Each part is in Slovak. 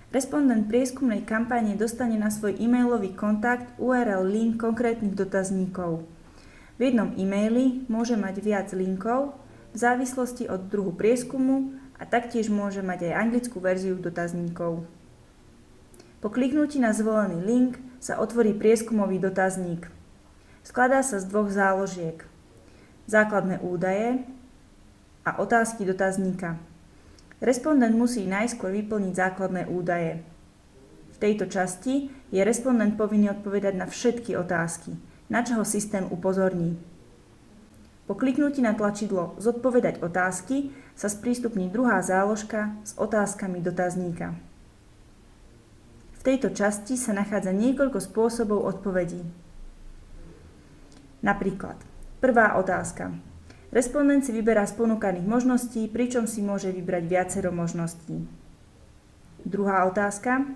Respondent prieskumnej kampane dostane na svoj e-mailový kontakt URL link konkrétnych dotazníkov. V jednom e-maili môže mať viac linkov v závislosti od druhu prieskumu a taktiež môže mať aj anglickú verziu dotazníkov. Po kliknutí na zvolený link sa otvorí prieskumový dotazník. Skladá sa z dvoch záložiek: základné údaje a otázky dotazníka. Respondent musí najskôr vyplniť základné údaje. V tejto časti je respondent povinný odpovedať na všetky otázky, na čo ho systém upozorní. Po kliknutí na tlačidlo Zodpovedať otázky sa sprístupní druhá záložka s otázkami dotazníka. V tejto časti sa nachádza niekoľko spôsobov odpovedí. Napríklad, prvá otázka. Respondent si vyberá z ponúkaných možností, pričom si môže vybrať viacero možností. Druhá otázka.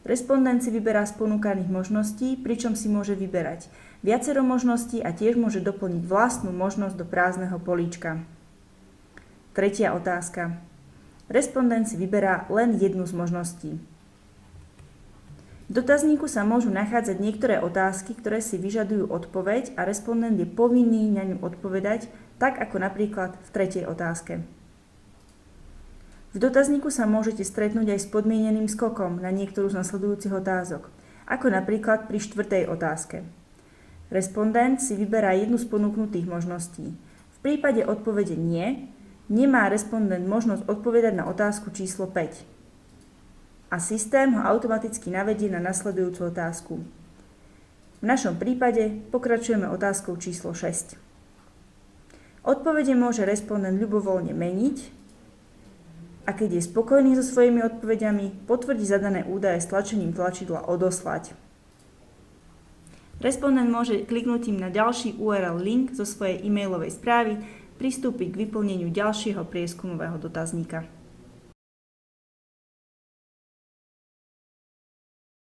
Respondent si vyberá z ponúkaných možností, pričom si môže vyberať viacero možností a tiež môže doplniť vlastnú možnosť do prázdneho políčka. Tretia otázka. Respondent si vyberá len jednu z možností. V dotazníku sa môžu nachádzať niektoré otázky, ktoré si vyžadujú odpoveď a respondent je povinný na ňu odpovedať, tak ako napríklad v tretej otázke. V dotazníku sa môžete stretnúť aj s podmieneným skokom na niektorú z nasledujúcich otázok, ako napríklad pri štvrtej otázke. Respondent si vyberá jednu z ponúknutých možností. V prípade odpovede nie, nemá respondent možnosť odpovedať na otázku číslo 5. A systém ho automaticky navedie na nasledujúcu otázku. V našom prípade pokračujeme otázkou číslo 6. Odpovede môže respondent ľubovoľne meniť a keď je spokojný so svojimi odpovediami, potvrdí zadané údaje s tlačením tlačidla Odoslať. Respondent môže kliknutím na ďalší URL link zo svojej e-mailovej správy pristúpiť k vyplneniu ďalšieho prieskumového dotazníka.